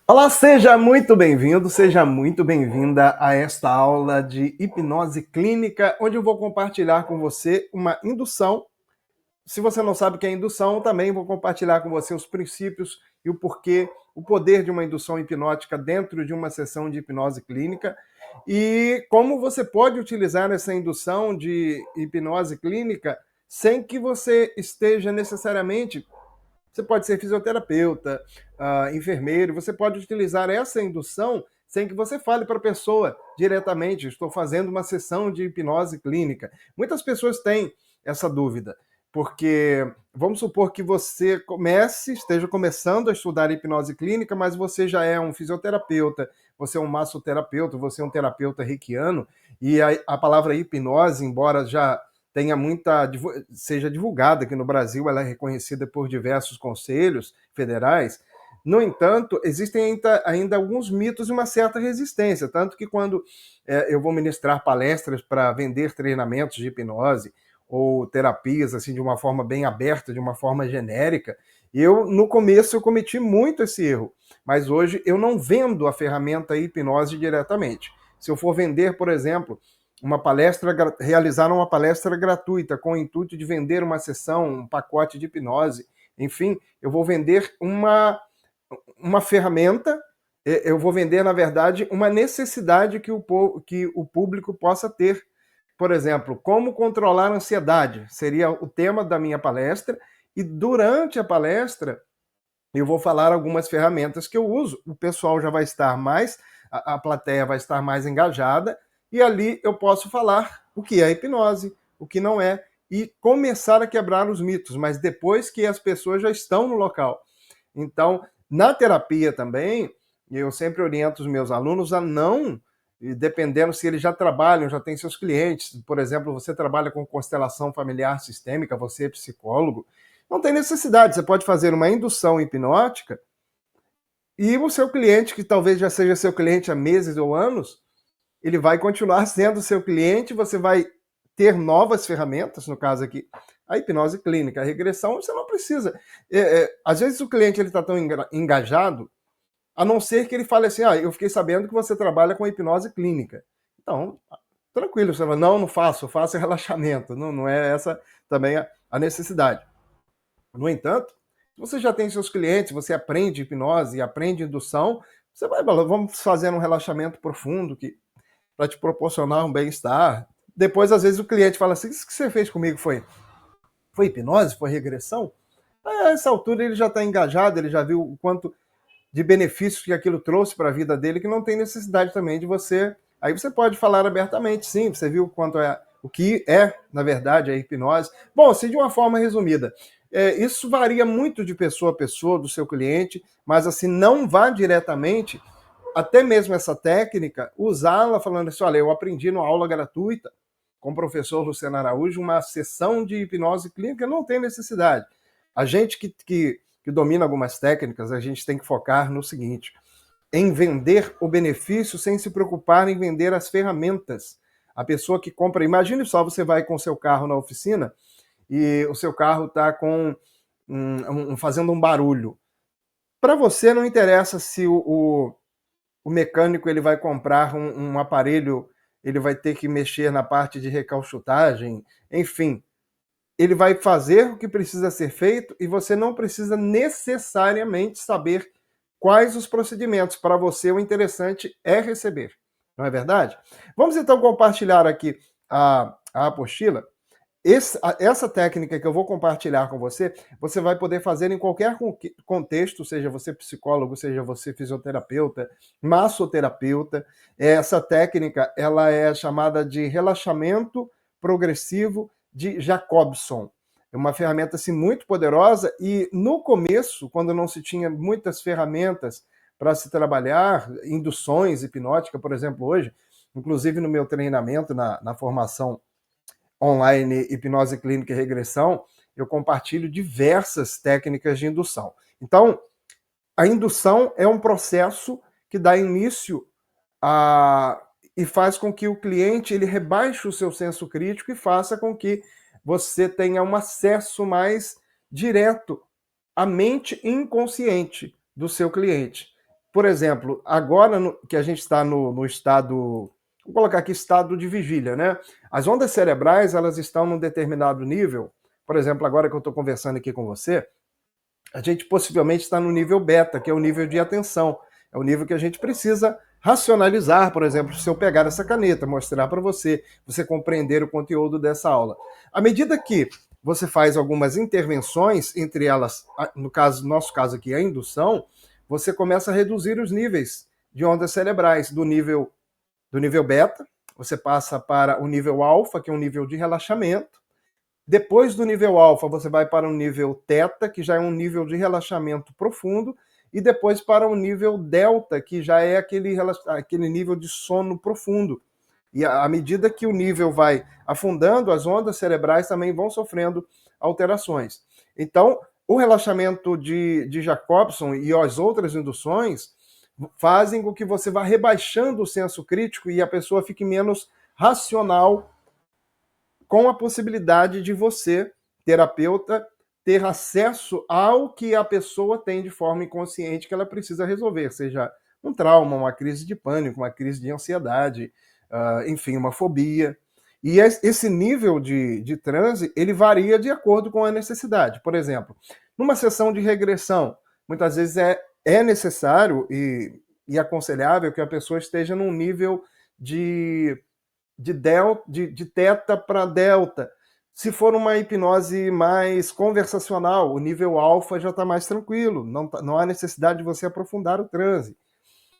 Olá, seja muito bem-vindo, seja muito bem-vinda a esta aula de hipnose clínica, onde eu vou compartilhar com você uma indução. Se você não sabe o que é indução, também vou compartilhar com você os princípios e o porquê, o poder de uma indução hipnótica dentro de uma sessão de hipnose clínica e como você pode utilizar essa indução de hipnose clínica sem que você esteja necessariamente. Você pode ser fisioterapeuta, enfermeiro, você pode utilizar essa indução sem que você fale para a pessoa diretamente, estou fazendo uma sessão de hipnose clínica. Muitas pessoas têm essa dúvida, porque vamos supor que você esteja começando a estudar hipnose clínica, mas você já é um fisioterapeuta, você é um massoterapeuta, você é um terapeuta reikiano, e a palavra hipnose, embora já seja divulgada aqui no Brasil, ela é reconhecida por diversos conselhos federais. No entanto, existem ainda alguns mitos e uma certa resistência, tanto que quando eu vou ministrar palestras para vender treinamentos de hipnose ou terapias assim de uma forma bem aberta, de uma forma genérica, no começo eu cometi muito esse erro, mas hoje eu não vendo a ferramenta hipnose diretamente. Se eu for vender, por exemplo, realizar uma palestra gratuita com o intuito de vender uma sessão, um pacote de hipnose, enfim, eu vou vender uma ferramenta, eu vou vender, na verdade, uma necessidade que o público possa ter. Por exemplo, como controlar a ansiedade seria o tema da minha palestra, e durante a palestra eu vou falar algumas ferramentas que eu uso, o pessoal já vai estar mais, a plateia vai estar mais engajada, e ali eu posso falar o que é hipnose, o que não é, e começar a quebrar os mitos, mas depois que as pessoas já estão no local. Então, na terapia também, eu sempre oriento os meus alunos a não, e dependendo se eles já trabalham, já têm seus clientes, por exemplo, você trabalha com constelação familiar sistêmica, você é psicólogo, não tem necessidade, você pode fazer uma indução hipnótica e o seu cliente, que talvez já seja seu cliente há meses ou anos, ele vai continuar sendo seu cliente, você vai ter novas ferramentas, no caso aqui, a hipnose clínica, a regressão, você não precisa. Às vezes o cliente está tão engajado, a não ser que ele fale assim, eu fiquei sabendo que você trabalha com hipnose clínica. Então, tranquilo, você fala, não faço, eu faço relaxamento, não é essa também a necessidade. No entanto, se você já tem seus clientes, você aprende hipnose, aprende indução, você vai, vamos fazer um relaxamento profundo para te proporcionar um bem-estar. Depois, às vezes, o cliente fala assim, isso que você fez comigo foi hipnose? Foi regressão? A essa altura ele já está engajado, ele já viu o quanto de benefícios que aquilo trouxe para a vida dele, que não tem necessidade também de você. Aí você pode falar abertamente, sim, você viu o que é, na verdade, a hipnose. Bom, assim, de uma forma resumida, isso varia muito de pessoa a pessoa, do seu cliente, mas assim, não vá diretamente, até mesmo essa técnica, usá-la falando assim, olha, eu aprendi numa aula gratuita com o professor Luciano Araújo, uma sessão de hipnose clínica, não tem necessidade. A gente que domina algumas técnicas, a gente tem que focar no seguinte, em vender o benefício sem se preocupar em vender as ferramentas. A pessoa que compra, imagine só, você vai com o seu carro na oficina e o seu carro está fazendo um barulho. Para você não interessa se o mecânico ele vai comprar um aparelho, ele vai ter que mexer na parte de recalchutagem, enfim, ele vai fazer o que precisa ser feito e você não precisa necessariamente saber quais os procedimentos. Para você, o interessante é receber, não é verdade? Vamos então compartilhar aqui a apostila. Essa técnica que eu vou compartilhar com você, você vai poder fazer em qualquer contexto, seja você psicólogo, seja você fisioterapeuta, massoterapeuta. Essa técnica ela é chamada de relaxamento progressivo de Jacobson. É uma ferramenta assim, muito poderosa e no começo, quando não se tinha muitas ferramentas para se trabalhar, induções hipnóticas, por exemplo, hoje, inclusive no meu treinamento, na formação online hipnose clínica e regressão, eu compartilho diversas técnicas de indução. Então, a indução é um processo que dá início e faz com que o cliente ele rebaixe o seu senso crítico e faça com que você tenha um acesso mais direto à mente inconsciente. do seu cliente. Por exemplo, agora que a gente está no estado, vou colocar aqui estado de vigília, né? As ondas cerebrais, elas estão num determinado nível. Por exemplo, agora que eu estou conversando aqui com você, a gente possivelmente está no nível beta, que é o nível de atenção. É o nível que a gente precisa racionalizar, por exemplo, se eu pegar essa caneta, mostrar para você, você compreender o conteúdo dessa aula. À medida que você faz algumas intervenções, entre elas, no nosso caso aqui, a indução, você começa a reduzir os níveis de ondas cerebrais do nível beta, você passa para o nível alfa, que é um nível de relaxamento. Depois do nível alfa, você vai para o nível teta, que já é um nível de relaxamento profundo, e depois para o nível delta, que já é aquele nível de sono profundo. E à medida que o nível vai afundando, as ondas cerebrais também vão sofrendo alterações. Então, o relaxamento de Jacobson e as outras induções fazem com que você vá rebaixando o senso crítico e a pessoa fique menos racional, com a possibilidade de você, terapeuta, ter acesso ao que a pessoa tem de forma inconsciente que ela precisa resolver, seja um trauma, uma crise de pânico, uma crise de ansiedade, enfim, uma fobia. E esse nível de transe, ele varia de acordo com a necessidade. Por exemplo, numa sessão de regressão, muitas vezes é necessário e aconselhável que a pessoa esteja num nível de teta para delta. Se for uma hipnose mais conversacional, o nível alfa já está mais tranquilo, não há necessidade de você aprofundar o transe.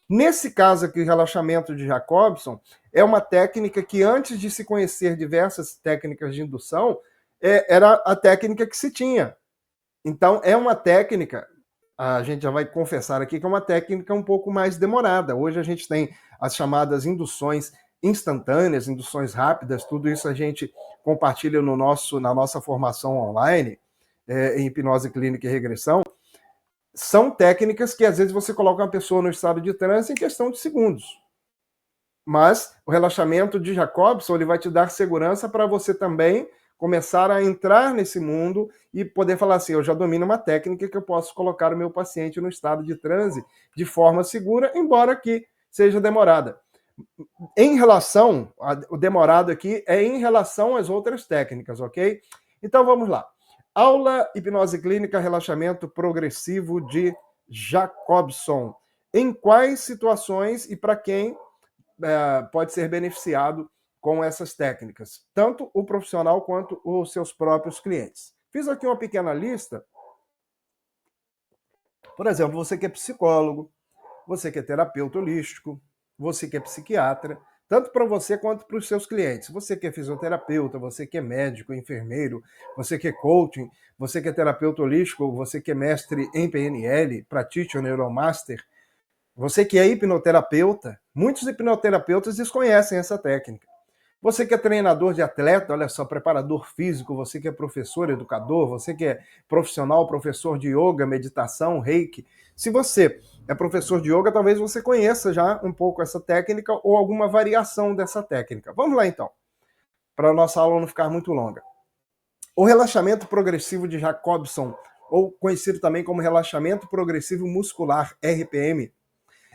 Nesse caso aqui, o relaxamento de Jacobson é uma técnica que, antes de se conhecer diversas técnicas de indução, era a técnica que se tinha. Então, é uma técnica, a gente já vai confessar aqui que é uma técnica um pouco mais demorada. Hoje a gente tem as chamadas induções instantâneas, induções rápidas, tudo isso a gente compartilha na nossa formação online, em hipnose clínica e regressão. São técnicas que às vezes você coloca uma pessoa no estado de transe em questão de segundos. Mas o relaxamento de Jacobson, ele vai te dar segurança para você também começar a entrar nesse mundo e poder falar assim, eu já domino uma técnica que eu posso colocar o meu paciente no estado de transe de forma segura, embora que seja demorada. Em relação, o demorado aqui é em relação às outras técnicas, ok? Então vamos lá. Aula Hipnose Clínica Relaxamento Progressivo de Jacobson. Em quais situações e para quem pode ser beneficiado com essas técnicas? Tanto o profissional quanto os seus próprios clientes. Fiz aqui uma pequena lista. Por exemplo, você que é psicólogo, você que é terapeuta holístico, você que é psiquiatra, tanto para você quanto para os seus clientes. Você que é fisioterapeuta, você que é médico, enfermeiro, você que é coaching, você que é terapeuta holístico, você que é mestre em PNL, Practitioner Neuromaster, você que é hipnoterapeuta, muitos hipnoterapeutas desconhecem essa técnica. Você que é treinador de atleta, olha só, preparador físico, você que é professor, educador, você que é profissional, professor de yoga, meditação, reiki. Se você é professor de yoga, talvez você conheça já um pouco essa técnica ou alguma variação dessa técnica. Vamos lá então, para a nossa aula não ficar muito longa. O relaxamento progressivo de Jacobson, ou conhecido também como relaxamento progressivo muscular, RPM,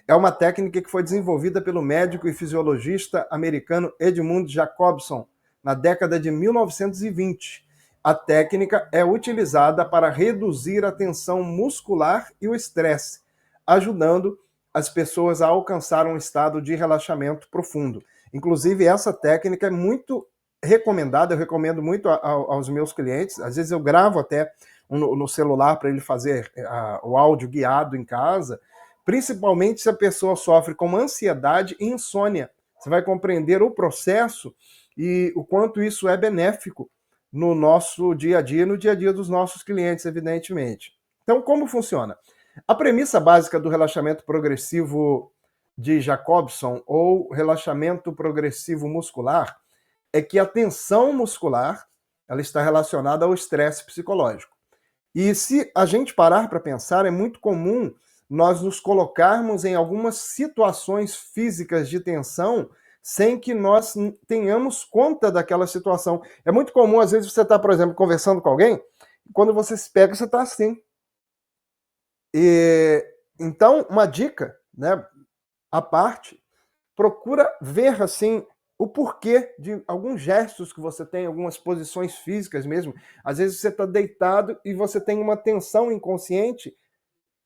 é uma técnica que foi desenvolvida pelo médico e fisiologista americano Edmund Jacobson na década de 1920. A técnica é utilizada para reduzir a tensão muscular e o estresse, ajudando as pessoas a alcançar um estado de relaxamento profundo. Inclusive, essa técnica é muito recomendada, eu recomendo muito aos meus clientes. Às vezes eu gravo até no celular para ele fazer o áudio guiado em casa, principalmente se a pessoa sofre com ansiedade e insônia. Você vai compreender o processo e o quanto isso é benéfico no nosso dia a dia, no dia a dia dos nossos clientes, evidentemente. Então, como funciona? A premissa básica do relaxamento progressivo de Jacobson, ou relaxamento progressivo muscular, é que a tensão muscular ela está relacionada ao estresse psicológico. E se a gente parar para pensar, é muito comum nós nos colocarmos em algumas situações físicas de tensão sem que nós tenhamos conta daquela situação. É muito comum, às vezes, você está, por exemplo, conversando com alguém, e quando você se pega, você está assim. E Então, uma dica, né, à parte, procura ver assim o porquê de alguns gestos que você tem, algumas posições físicas mesmo. Às vezes você está deitado e você tem uma tensão inconsciente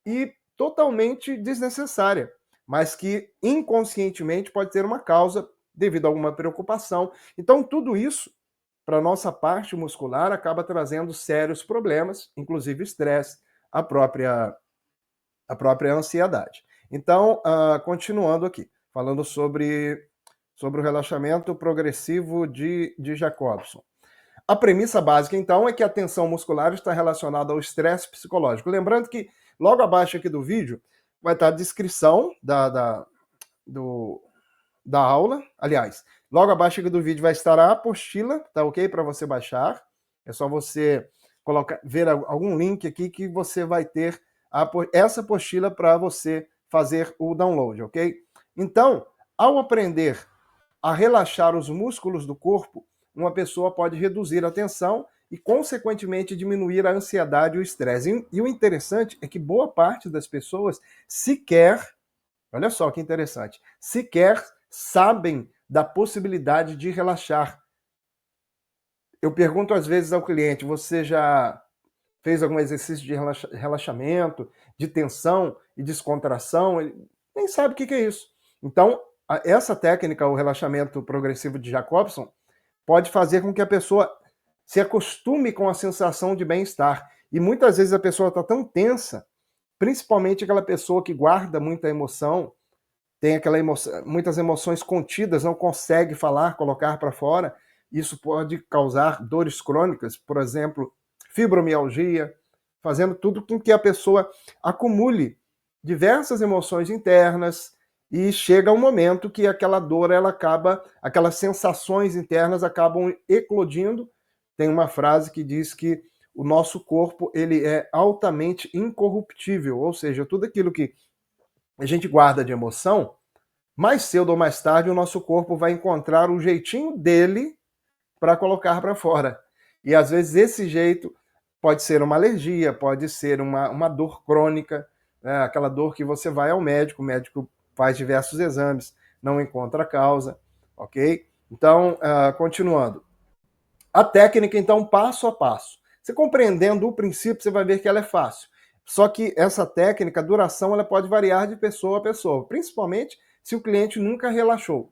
e totalmente desnecessária, mas que inconscientemente pode ter uma causa devido a alguma preocupação. Então, tudo isso, para a nossa parte muscular, acaba trazendo sérios problemas, inclusive estresse, a própria, a própria ansiedade. Então, continuando aqui, falando sobre o relaxamento progressivo de Jacobson. A premissa básica, então, é que a tensão muscular está relacionada ao estresse psicológico. Lembrando que logo abaixo aqui do vídeo vai estar a descrição do, da aula. Aliás, logo abaixo aqui do vídeo vai estar a apostila, tá ok? Para você baixar. É só você ver algum link aqui que você vai ter essa apostila para você fazer o download, ok? Então, ao aprender a relaxar os músculos do corpo, uma pessoa pode reduzir a tensão e, consequentemente, diminuir a ansiedade e o estresse. E o interessante é que boa parte das pessoas sequer, olha só que interessante, sequer sabem da possibilidade de relaxar. Eu pergunto às vezes ao cliente, você já fez algum exercício de relaxamento, de tensão e descontração? Ele nem sabe o que é isso. Então, essa técnica, o relaxamento progressivo de Jacobson, pode fazer com que a pessoa se acostume com a sensação de bem-estar. E muitas vezes a pessoa está tão tensa, principalmente aquela pessoa que guarda muita emoção, tem muitas emoções contidas, não consegue falar, colocar para fora. Isso pode causar dores crônicas, por exemplo, fibromialgia, fazendo tudo com que a pessoa acumule diversas emoções internas e chega um momento que aquela dor, ela acaba, aquelas sensações internas acabam eclodindo. Tem uma frase que diz que o nosso corpo ele é altamente incorruptível, ou seja, tudo aquilo que a gente guarda de emoção, mais cedo ou mais tarde o nosso corpo vai encontrar o jeitinho dele para colocar para fora. E às vezes esse jeito pode ser uma alergia, pode ser uma dor crônica, né? Aquela dor que você vai ao médico, o médico faz diversos exames, não encontra a causa, ok? Então, continuando. A técnica, então, passo a passo. Você compreendendo o princípio, você vai ver que ela é fácil. Só que essa técnica, a duração, ela pode variar de pessoa a pessoa, principalmente se o cliente nunca relaxou.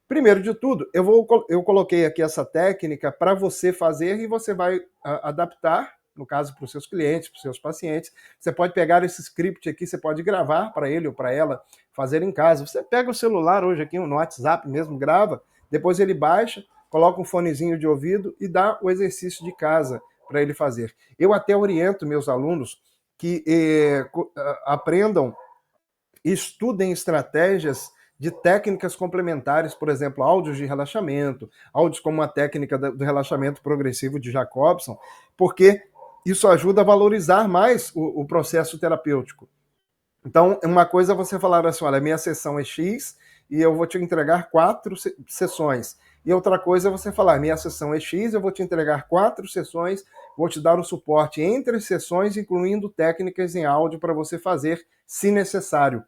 Primeiro de tudo, eu coloquei aqui essa técnica para você fazer e você vai adaptar, no caso, para os seus clientes, para os seus pacientes. Você pode pegar esse script aqui, você pode gravar para ele ou para ela, fazer em casa. Você pega o celular hoje aqui, no WhatsApp mesmo, grava, depois ele baixa, coloca um fonezinho de ouvido e dá o exercício de casa para ele fazer. Eu até oriento meus alunos que aprendam e estudem estratégias de técnicas complementares, por exemplo, áudios de relaxamento, áudios como a técnica do relaxamento progressivo de Jacobson, porque isso ajuda a valorizar mais o processo terapêutico. Então, uma coisa é você falar assim, olha, minha sessão é X e eu vou te entregar 4 sessões. E outra coisa é você falar, minha sessão é X, eu vou te entregar 4 sessões, vou te dar o suporte entre as sessões, incluindo técnicas em áudio para você fazer, se necessário.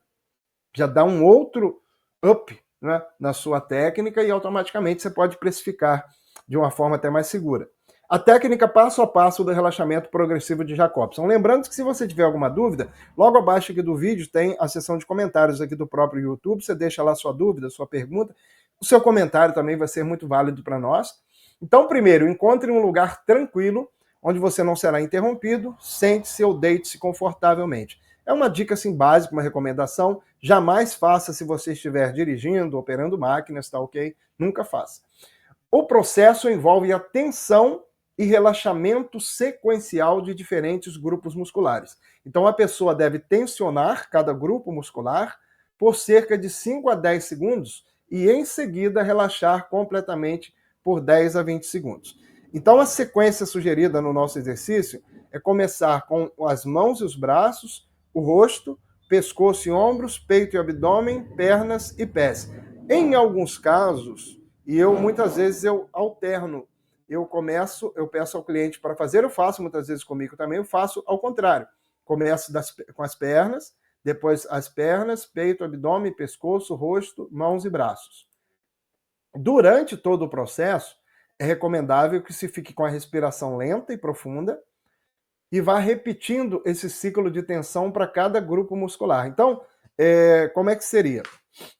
Já dá um outro up, né, na sua técnica e automaticamente você pode precificar de uma forma até mais segura. A técnica passo a passo do relaxamento progressivo de Jacobson. Lembrando que se você tiver alguma dúvida, logo abaixo aqui do vídeo tem a seção de comentários aqui do próprio YouTube, você deixa lá sua dúvida, sua pergunta. O seu comentário também vai ser muito válido para nós. Então, primeiro, encontre um lugar tranquilo, onde você não será interrompido, sente-se ou deite-se confortavelmente. É uma dica assim básica, uma recomendação. Jamais faça se você estiver dirigindo, operando máquinas, tá ok? Nunca faça. O processo envolve a tensão e relaxamento sequencial de diferentes grupos musculares. Então a pessoa deve tensionar cada grupo muscular por cerca de 5 a 10 segundos e em seguida relaxar completamente por 10 a 20 segundos. Então a sequência sugerida no nosso exercício é começar com as mãos e os braços, o rosto, pescoço e ombros, peito e abdômen, pernas e pés. Em alguns casos, e muitas vezes eu alterno, eu peço ao cliente para fazer, eu faço muitas vezes comigo também, eu faço ao contrário. Começo com as pernas, depois as pernas, peito, abdômen, pescoço, rosto, mãos e braços. Durante todo o processo, é recomendável que se fique com a respiração lenta e profunda e vá repetindo esse ciclo de tensão para cada grupo muscular. Então, como é que seria?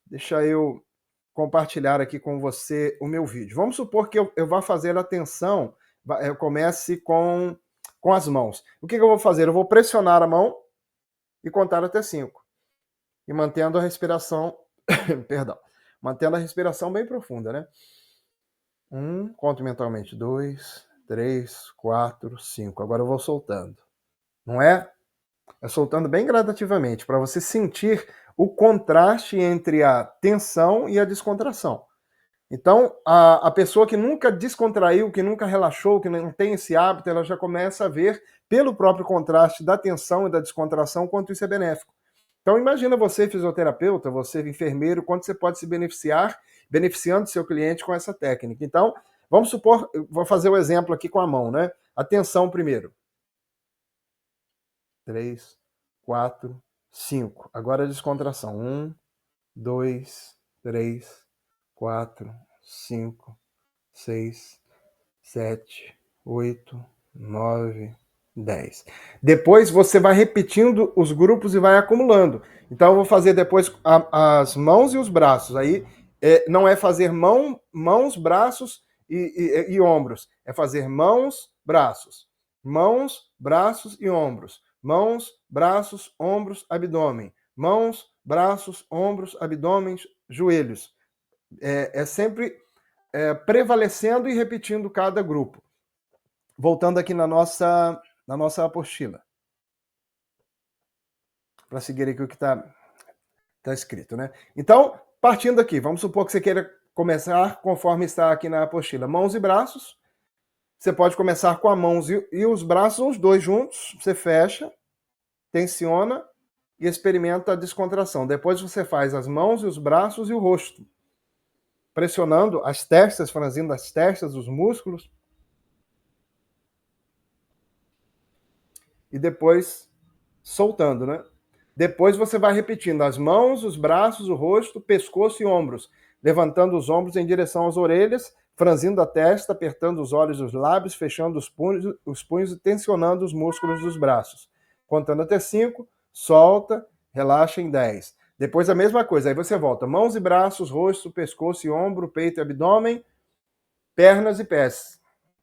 Deixa eu compartilhar aqui com você o meu vídeo. Vamos supor que eu vá fazer a tensão, eu comece com as mãos. O que eu vou fazer? Eu vou pressionar a mão e contar até 5. E mantendo a respiração, perdão, mantendo a respiração bem profunda, né? 1, conto mentalmente. 2, 3, 4, 5. Agora eu vou soltando. Não é? É soltando bem gradativamente, para você sentir o contraste entre a tensão e a descontração. Então, a pessoa que nunca descontraiu, que nunca relaxou, que não tem esse hábito, ela já começa a ver, pelo próprio contraste da tensão e da descontração, quanto isso é benéfico. Então, imagina você, fisioterapeuta, você, enfermeiro, quanto você pode se beneficiando do seu cliente com essa técnica. Então, vamos supor, eu vou fazer o exemplo aqui com a mão, né? Atenção primeiro. 3, 4, 5. Agora a descontração. 1, 2, 3, 4, 5, 6, 7, 8, 9, 10. Depois você vai repetindo os grupos e vai acumulando. Então eu vou fazer depois as mãos e os braços. Aí não é fazer mãos, braços e ombros. É fazer mãos, braços. Mãos, braços e ombros. Mãos, braços, ombros, abdômen. Mãos, braços, ombros, abdômen, joelhos. É sempre prevalecendo e repetindo cada grupo. Voltando aqui na nossa apostila. Para seguir aqui o que está escrito, né? Então, partindo aqui, vamos supor que você queira começar conforme está aqui na apostila. Mãos e braços. Você pode começar com a mãos e os braços, os dois juntos. Você fecha, tensiona e experimenta a descontração. Depois você faz as mãos e os braços e o rosto, pressionando as testas, franzindo as testas, os músculos. E depois soltando, né? Depois você vai repetindo as mãos, os braços, o rosto, pescoço e ombros, levantando os ombros em direção às orelhas, franzindo a testa, apertando os olhos e os lábios, fechando os punhos e tensionando os músculos dos braços. Contando até 5, solta, relaxa em 10. Depois a mesma coisa, aí você volta. Mãos e braços, rosto, pescoço e ombro, peito e abdômen, pernas e pés.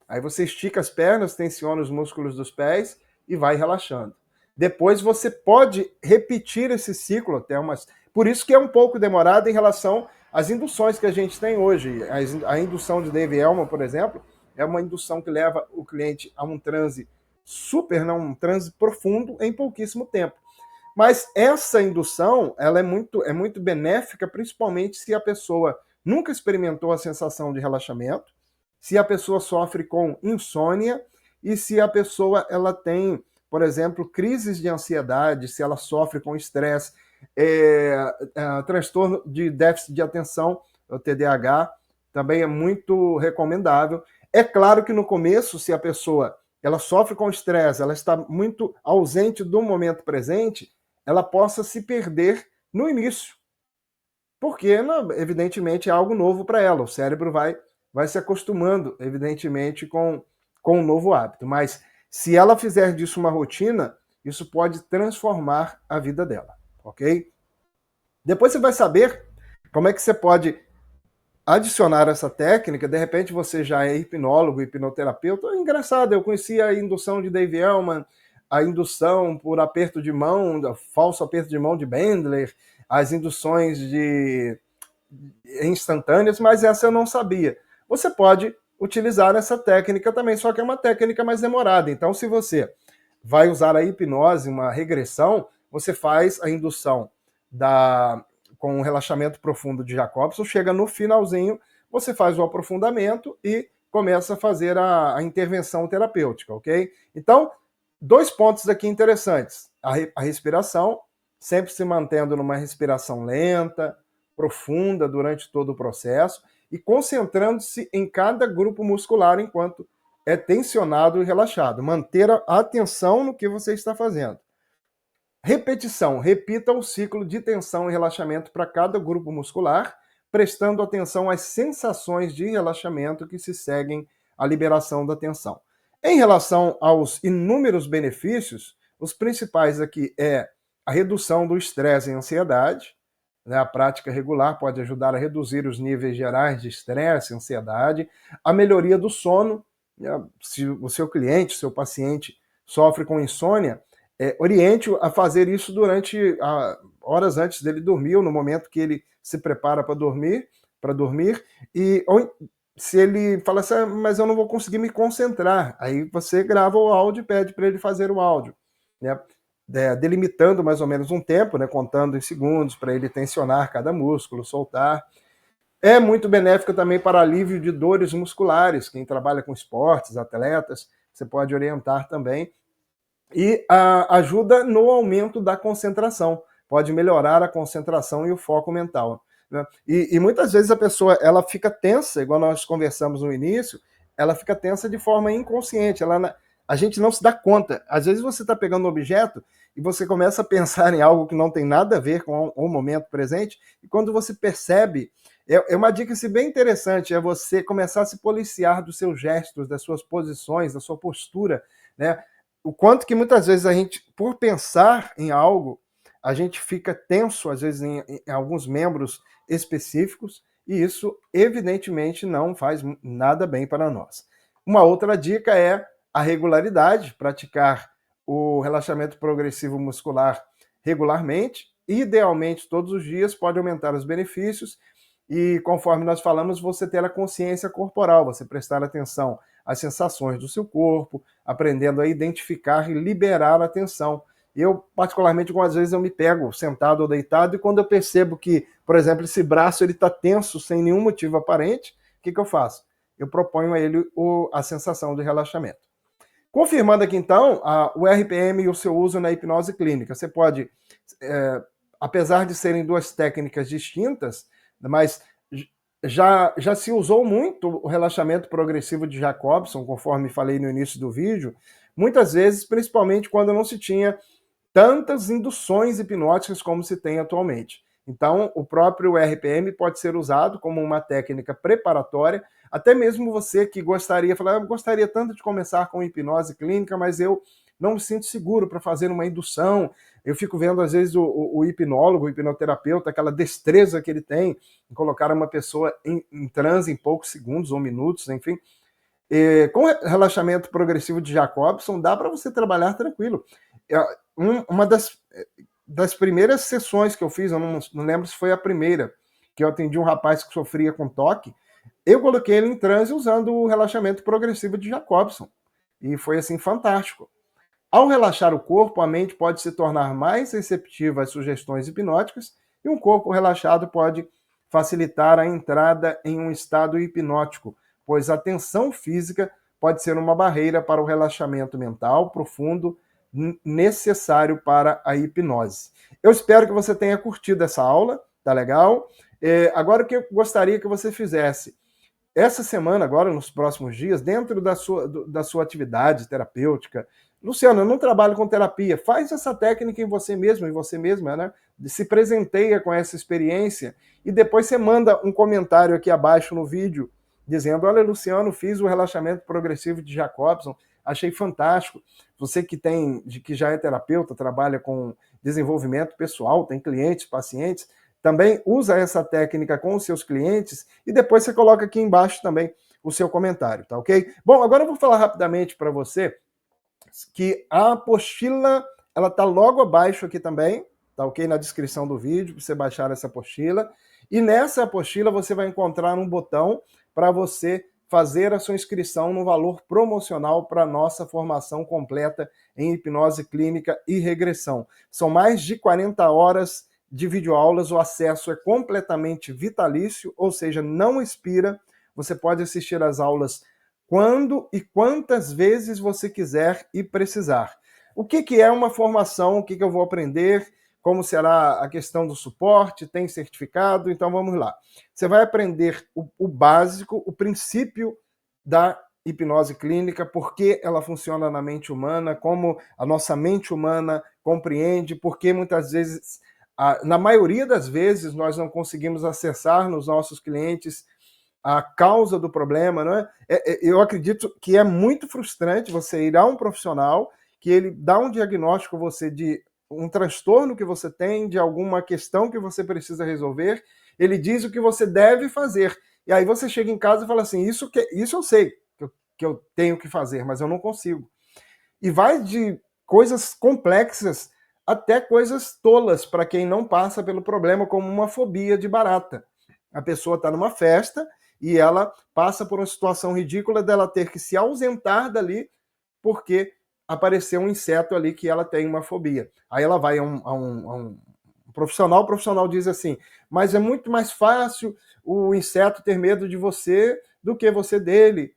Aí você estica as pernas, tensiona os músculos dos pés e vai relaxando. Depois você pode repetir esse ciclo até umas... Por isso que é um pouco demorado em relação às induções que a gente tem hoje. A indução de Dave Elman, por exemplo, é uma indução que leva o cliente a um transe um transe profundo em pouquíssimo tempo. Mas essa indução, ela é muito benéfica, principalmente se a pessoa nunca experimentou a sensação de relaxamento, se a pessoa sofre com insônia e se a pessoa ela tem, por exemplo, crises de ansiedade, se ela sofre com estresse, transtorno de déficit de atenção, o TDAH, também é muito recomendável. É claro que no começo, se a pessoa ela sofre com estresse, ela está muito ausente do momento presente, ela possa se perder no início, porque, evidentemente, é algo novo para ela. O cérebro vai se acostumando, evidentemente, com um novo hábito. Mas se ela fizer disso uma rotina, isso pode transformar a vida dela, ok? Depois você vai saber como é que você pode adicionar essa técnica. De repente você já é hipnólogo, hipnoterapeuta. Engraçado, eu conheci a indução de Dave Elman, a indução por aperto de mão, falso aperto de mão de Bandler, as induções instantâneas, mas essa eu não sabia. Você pode utilizar essa técnica também, só que é uma técnica mais demorada. Então, se você vai usar a hipnose, uma regressão, você faz a indução com o relaxamento profundo de Jacobson, chega no finalzinho, você faz o aprofundamento e começa a fazer a intervenção terapêutica, ok? Então, 2 pontos aqui interessantes. A respiração, sempre se mantendo numa respiração lenta, profunda durante todo o processo e concentrando-se em cada grupo muscular enquanto é tensionado e relaxado. Manter a atenção no que você está fazendo. Repetição. Repita o ciclo de tensão e relaxamento para cada grupo muscular, prestando atenção às sensações de relaxamento que se seguem à liberação da tensão. Em relação aos inúmeros benefícios, os principais aqui é a redução do estresse e ansiedade, né? A prática regular pode ajudar a reduzir os níveis gerais de estresse, ansiedade, a melhoria do sono, né? Se o seu cliente, o seu paciente sofre com insônia, oriente-o a fazer isso durante horas antes dele dormir, ou no momento que ele se prepara para dormir, e ou, se ele fala assim, mas eu não vou conseguir me concentrar, aí você grava o áudio e pede para ele fazer o áudio, né? Delimitando mais ou menos um tempo, né, contando em segundos, para ele tensionar cada músculo, soltar. É muito benéfico também para alívio de dores musculares, quem trabalha com esportes, atletas, você pode orientar também. E ajuda no aumento da concentração, pode melhorar a concentração e o foco mental, né? E muitas vezes a pessoa ela fica tensa, igual nós conversamos no início, ela fica tensa de forma inconsciente, a gente não se dá conta. Às vezes você está pegando um objeto e você começa a pensar em algo que não tem nada a ver com o momento presente, e quando você percebe, é uma dica assim, bem interessante, é você começar a se policiar dos seus gestos, das suas posições, da sua postura, né? O quanto que muitas vezes a gente, por pensar em algo, a gente fica tenso, às vezes, em alguns membros específicos, e isso, evidentemente, não faz nada bem para nós. Uma outra dica é a regularidade, praticar o relaxamento progressivo muscular regularmente, idealmente todos os dias, pode aumentar os benefícios, e conforme nós falamos, você ter a consciência corporal, você prestar atenção às sensações do seu corpo, aprendendo a identificar e liberar a tensão. Eu, particularmente, algumas vezes eu me pego sentado ou deitado e quando eu percebo que, por exemplo, esse braço está tenso sem nenhum motivo aparente, o que eu faço? Eu proponho a ele a sensação de relaxamento. Confirmando aqui, então, o RPM e o seu uso na hipnose clínica. Você pode, apesar de serem duas técnicas distintas, mas já se usou muito o relaxamento progressivo de Jacobson, conforme falei no início do vídeo, muitas vezes, principalmente quando não se tinha tantas induções hipnóticas como se tem atualmente. Então, o próprio RPM pode ser usado como uma técnica preparatória, até mesmo você que gostaria, eu gostaria tanto de começar com hipnose clínica, mas eu não me sinto seguro para fazer uma indução. Eu fico vendo, às vezes, o hipnólogo, o hipnoterapeuta, aquela destreza que ele tem em colocar uma pessoa em transe em poucos segundos ou minutos, enfim. Com relaxamento progressivo de Jacobson, dá para você trabalhar tranquilo. Uma das primeiras sessões que eu fiz, eu não lembro se foi a primeira, que eu atendi um rapaz que sofria com toque, eu coloquei ele em transe usando o relaxamento progressivo de Jacobson. E foi, assim, fantástico. Ao relaxar o corpo, a mente pode se tornar mais receptiva às sugestões hipnóticas e um corpo relaxado pode facilitar a entrada em um estado hipnótico, pois a tensão física pode ser uma barreira para o relaxamento mental profundo necessário para a hipnose. Eu espero que você tenha curtido essa aula, tá legal? Agora o que eu gostaria que você fizesse, essa semana, agora, nos próximos dias, dentro da sua atividade terapêutica, Luciano, eu não trabalho com terapia, faz essa técnica em você mesmo, em você mesma, né? Se presenteia com essa experiência e depois você manda um comentário aqui abaixo no vídeo, dizendo, olha, Luciano, fiz o relaxamento progressivo de Jacobson, achei fantástico. Você que já é terapeuta, trabalha com desenvolvimento pessoal, tem clientes, pacientes, também usa essa técnica com os seus clientes e depois você coloca aqui embaixo também o seu comentário, tá ok? Bom, agora eu vou falar rapidamente para você que a apostila, ela tá logo abaixo aqui também, tá ok? Na descrição do vídeo, para você baixar essa apostila. E nessa apostila você vai encontrar um botão para você fazer a sua inscrição no valor promocional para a nossa formação completa em hipnose clínica e regressão. São mais de 40 horas de videoaulas, o acesso é completamente vitalício, ou seja, não expira, você pode assistir às aulas quando e quantas vezes você quiser e precisar. O que é uma formação? O que eu vou aprender? Como será a questão do suporte? Tem certificado? Então vamos lá. Você vai aprender o básico, o princípio da hipnose clínica, por que ela funciona na mente humana, como a nossa mente humana compreende, porque muitas vezes, na maioria das vezes, nós não conseguimos acessar nos nossos clientes a causa do problema, não é? Eu acredito que é muito frustrante você ir a um profissional que ele dá um diagnóstico a você de um transtorno que você tem, de alguma questão que você precisa resolver, ele diz o que você deve fazer. E aí você chega em casa e fala assim, isso eu sei que eu tenho que fazer, mas eu não consigo. E vai de coisas complexas até coisas tolas para quem não passa pelo problema, como uma fobia de barata. A pessoa está numa festa e ela passa por uma situação ridícula dela ter que se ausentar dali porque apareceu um inseto ali que ela tem uma fobia. Aí ela vai a um profissional, o profissional diz assim, mas é muito mais fácil o inseto ter medo de você do que você dele.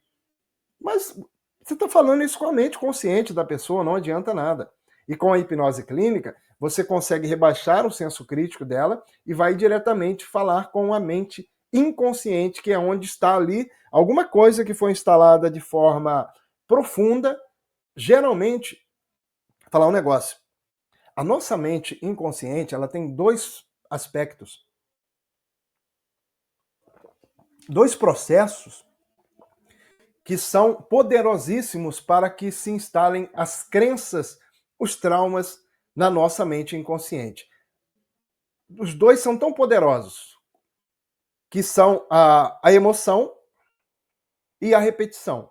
Mas você está falando isso com a mente consciente da pessoa, não adianta nada. E com a hipnose clínica, você consegue rebaixar o senso crítico dela e vai diretamente falar com a mente inconsciente, que é onde está ali alguma coisa que foi instalada de forma profunda. Geralmente, vou falar um negócio. A nossa mente inconsciente, ela tem dois aspectos. Dois processos que são poderosíssimos para que se instalem as crenças, os traumas na nossa mente inconsciente. Os dois são tão poderosos que são a emoção e a repetição.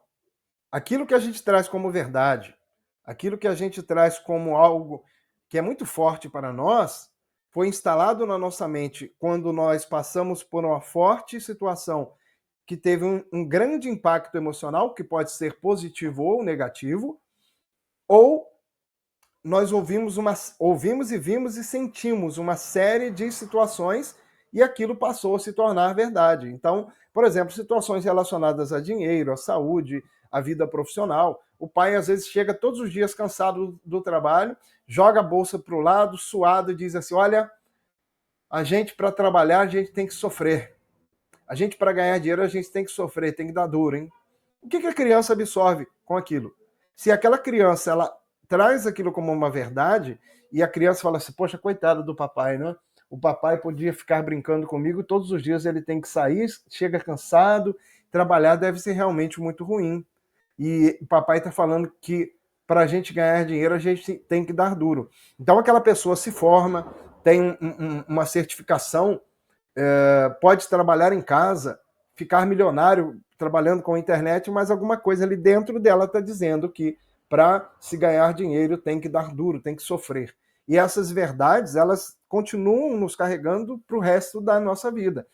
Aquilo que a gente traz como verdade, aquilo que a gente traz como algo que é muito forte para nós, foi instalado na nossa mente quando nós passamos por uma forte situação que teve um grande impacto emocional, que pode ser positivo ou negativo, ou nós ouvimos e vimos e sentimos uma série de situações e aquilo passou a se tornar verdade. Então, por exemplo, situações relacionadas a dinheiro, a saúde, a vida profissional. O pai, às vezes, chega todos os dias cansado do trabalho, joga a bolsa para o lado, suado, e diz assim, olha, a gente, para trabalhar, a gente tem que sofrer. A gente, para ganhar dinheiro, a gente tem que sofrer, tem que dar duro, hein? O que a criança absorve com aquilo? Se aquela criança, ela traz aquilo como uma verdade, e a criança fala assim, poxa, coitado do papai, né? O papai podia ficar brincando comigo, todos os dias ele tem que sair, chega cansado, trabalhar deve ser realmente muito ruim. E o papai está falando que para a gente ganhar dinheiro, a gente tem que dar duro. Então aquela pessoa se forma, tem uma certificação, pode trabalhar em casa, ficar milionário trabalhando com a internet, mas alguma coisa ali dentro dela está dizendo que para se ganhar dinheiro tem que dar duro, tem que sofrer. E essas verdades, elas continuam nos carregando para o resto da nossa vida.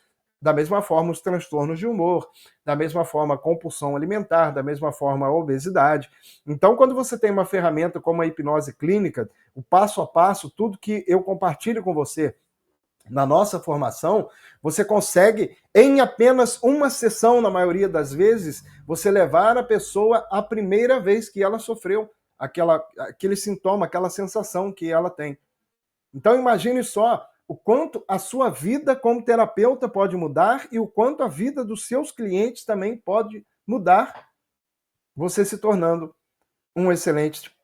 Da mesma forma, os transtornos de humor, da mesma forma, a compulsão alimentar, da mesma forma, a obesidade. Então, quando você tem uma ferramenta como a hipnose clínica, o passo a passo, tudo que eu compartilho com você na nossa formação, você consegue, em apenas uma sessão, na maioria das vezes, você levar a pessoa à primeira vez que ela sofreu aquele sintoma, aquela sensação que ela tem. Então, imagine só o quanto a sua vida como terapeuta pode mudar e o quanto a vida dos seus clientes também pode mudar, você se tornando um excelente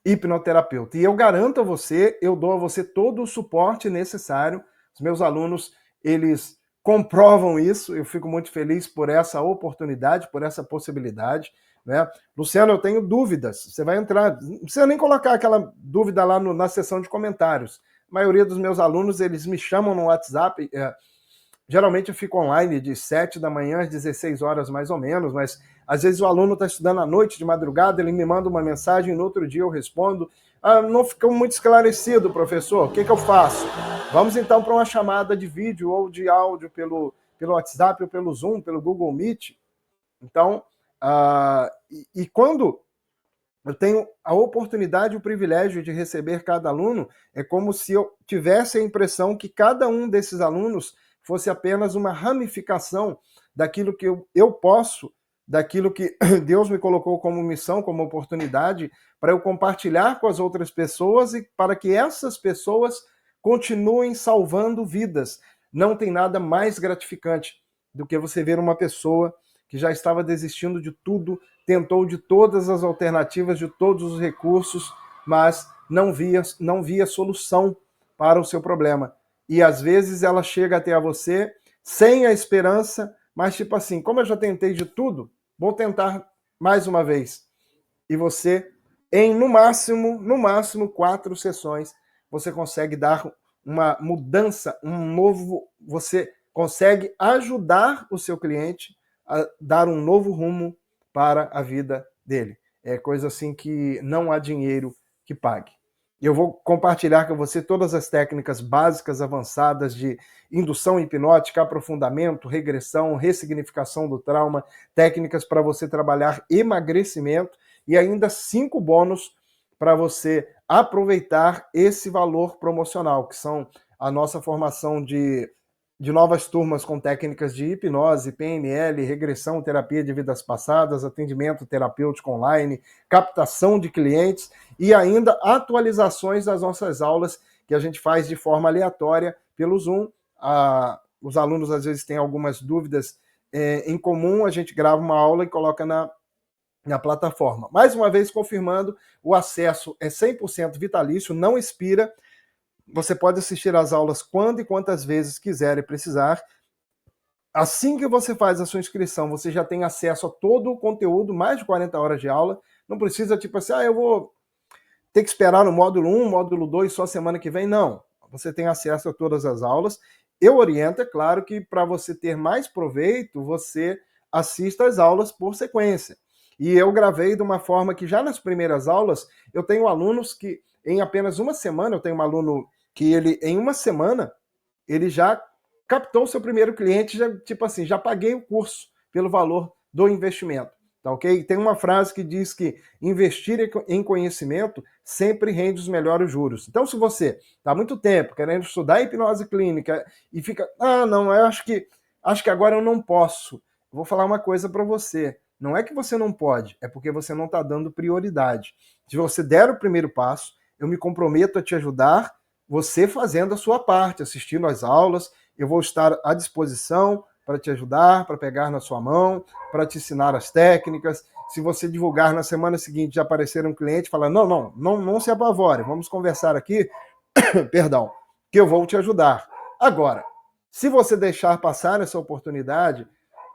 hipnoterapeuta. E eu garanto a você, eu dou a você todo o suporte necessário. Os meus alunos, eles comprovam isso, eu fico muito feliz por essa oportunidade, por essa possibilidade. Né? Luciano, eu tenho dúvidas, você vai entrar, não precisa nem colocar aquela dúvida lá na seção de comentários. A maioria dos meus alunos, eles me chamam no WhatsApp, geralmente eu fico online de 7 da manhã às 16 horas mais ou menos, mas às vezes o aluno está estudando à noite, de madrugada, ele me manda uma mensagem, no outro dia eu respondo, não ficou muito esclarecido, professor, o que eu faço? Vamos então para uma chamada de vídeo ou de áudio pelo WhatsApp ou pelo Zoom, pelo Google Meet. Então, e quando eu tenho a oportunidade e o privilégio de receber cada aluno, é como se eu tivesse a impressão que cada um desses alunos fosse apenas uma ramificação daquilo que eu posso, daquilo que Deus me colocou como missão, como oportunidade, para eu compartilhar com as outras pessoas e para que essas pessoas continuem salvando vidas. Não tem nada mais gratificante do que você ver uma pessoa que já estava desistindo de tudo, tentou de todas as alternativas, de todos os recursos, mas não via solução para o seu problema. E às vezes ela chega até a você sem a esperança, mas tipo assim, como eu já tentei de tudo, vou tentar mais uma vez. E você, em no máximo 4 sessões, você consegue dar uma mudança, você consegue ajudar o seu cliente a dar um novo rumo para a vida dele. É coisa assim que não há dinheiro que pague. Eu vou compartilhar com você todas as técnicas básicas avançadas de indução hipnótica, aprofundamento, regressão, ressignificação do trauma, técnicas para você trabalhar emagrecimento e ainda 5 bônus para você aproveitar esse valor promocional, que são a nossa formação de novas turmas com técnicas de hipnose, PNL, regressão, terapia de vidas passadas, atendimento terapêutico online, captação de clientes e ainda atualizações das nossas aulas que a gente faz de forma aleatória pelo Zoom. Os alunos às vezes têm algumas dúvidas em comum, a gente grava uma aula e coloca na plataforma. Mais uma vez confirmando, o acesso é 100% vitalício, não expira. Você pode assistir às aulas quando e quantas vezes quiser e precisar. Assim que você faz a sua inscrição, você já tem acesso a todo o conteúdo, mais de 40 horas de aula. Não precisa, tipo assim, eu vou ter que esperar no módulo 1, módulo 2, só semana que vem. Não. Você tem acesso a todas as aulas. Eu oriento, é claro, que para você ter mais proveito, você assista às aulas por sequência. E eu gravei de uma forma que já nas primeiras aulas, eu tenho alunos que em apenas uma semana, eu tenho um aluno que ele, em uma semana, ele já captou o seu primeiro cliente, já, tipo assim, já paguei o curso pelo valor do investimento, tá ok? Tem uma frase que diz que investir em conhecimento sempre rende os melhores juros. Então, se você está há muito tempo querendo estudar hipnose clínica e fica, não, eu acho que agora eu não posso. Vou falar uma coisa para você. Não é que você não pode, é porque você não está dando prioridade. Se você der o primeiro passo, eu me comprometo a te ajudar, você fazendo a sua parte, assistindo às aulas, eu vou estar à disposição para te ajudar, para pegar na sua mão, para te ensinar as técnicas. Se você divulgar na semana seguinte, já aparecer um cliente, fala, não se apavore, vamos conversar aqui, perdão, que eu vou te ajudar. Agora, se você deixar passar essa oportunidade,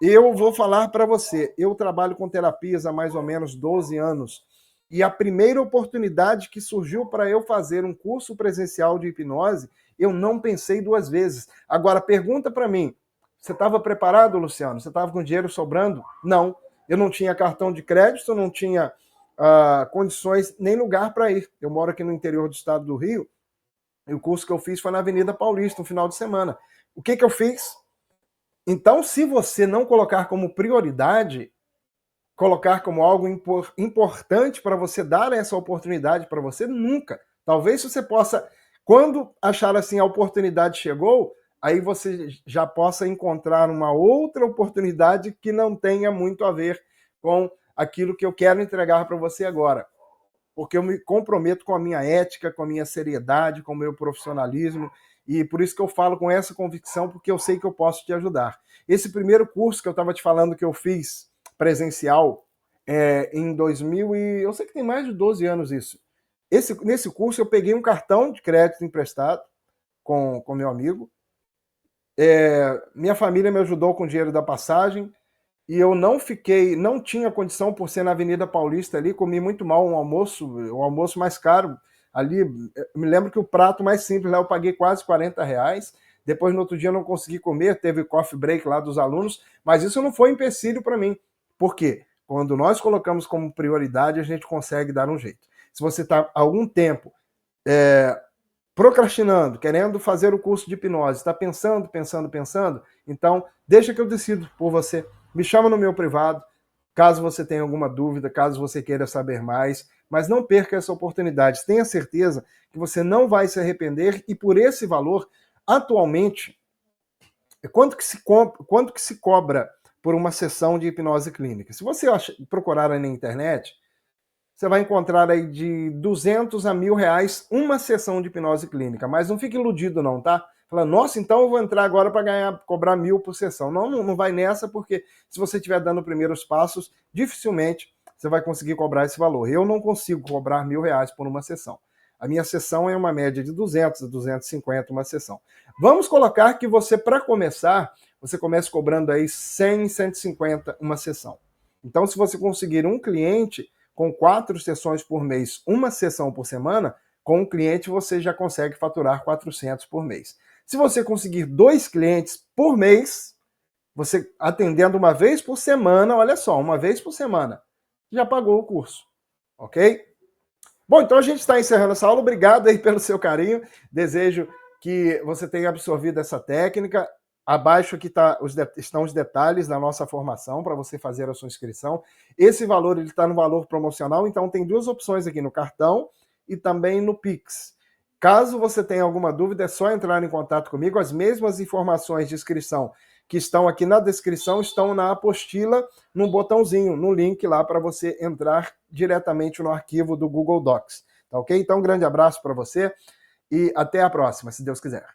eu vou falar para você, eu trabalho com terapias há mais ou menos 12 anos, e a primeira oportunidade que surgiu para eu fazer um curso presencial de hipnose, eu não pensei 2 vezes. Agora, pergunta para mim, você estava preparado, Luciano? Você estava com dinheiro sobrando? Não. Eu não tinha cartão de crédito, não tinha condições nem lugar para ir. Eu moro aqui no interior do estado do Rio, e o curso que eu fiz foi na Avenida Paulista, no final de semana. O que eu fiz? Então, se você não colocar como prioridade, colocar como algo importante para você dar essa oportunidade para você, nunca. Talvez você possa, quando achar assim a oportunidade chegou, aí você já possa encontrar uma outra oportunidade que não tenha muito a ver com aquilo que eu quero entregar para você agora. Porque eu me comprometo com a minha ética, com a minha seriedade, com o meu profissionalismo, e por isso que eu falo com essa convicção, porque eu sei que eu posso te ajudar. Esse primeiro curso que eu estava te falando que eu fiz presencial em 2000 e eu sei que tem mais de 12 anos isso. Nesse curso eu peguei um cartão de crédito emprestado com meu amigo. Minha família me ajudou com o dinheiro da passagem e eu não tinha condição por ser na Avenida Paulista ali, comi muito mal o almoço mais caro ali. Eu me lembro que o prato mais simples lá eu paguei quase R$40. Depois no outro dia eu não consegui comer, teve coffee break lá dos alunos, mas isso não foi empecilho para mim. Por quê? Quando nós colocamos como prioridade, a gente consegue dar um jeito. Se você está há algum tempo procrastinando, querendo fazer o curso de hipnose, está pensando, então deixa que eu decido por você. Me chama no meu privado, caso você tenha alguma dúvida, caso você queira saber mais, mas não perca essa oportunidade. Tenha certeza que você não vai se arrepender e por esse valor, atualmente, quanto que se cobra por uma sessão de hipnose clínica? Se você procurar aí na internet, você vai encontrar aí de 200 a R$1.000 uma sessão de hipnose clínica. Mas não fique iludido não, tá? Fala, nossa, então eu vou entrar agora para cobrar 1.000 por sessão. Não vai nessa, porque se você estiver dando primeiros passos, dificilmente você vai conseguir cobrar esse valor. Eu não consigo cobrar R$1.000 por uma sessão. A minha sessão é uma média de 200 a 250 uma sessão. Vamos colocar que você, para começar, você comece cobrando aí 100, 150 uma sessão. Então, se você conseguir um cliente com 4 sessões por mês, uma sessão por semana, com um cliente você já consegue faturar 400 por mês. Se você conseguir 2 clientes por mês, você atendendo uma vez por semana, olha só, uma vez por semana, já pagou o curso, ok? Bom, então a gente está encerrando essa aula. Obrigado aí pelo seu carinho. Desejo que você tenha absorvido essa técnica. Abaixo aqui estão os detalhes da nossa formação para você fazer a sua inscrição. Esse valor está no valor promocional, então tem 2 opções aqui no cartão e também no Pix. Caso você tenha alguma dúvida, é só entrar em contato comigo. As mesmas informações de inscrição que estão aqui na descrição estão na apostila, no botãozinho, no link lá para você entrar diretamente no arquivo do Google Docs. Tá ok? Então, um grande abraço para você e até a próxima, se Deus quiser.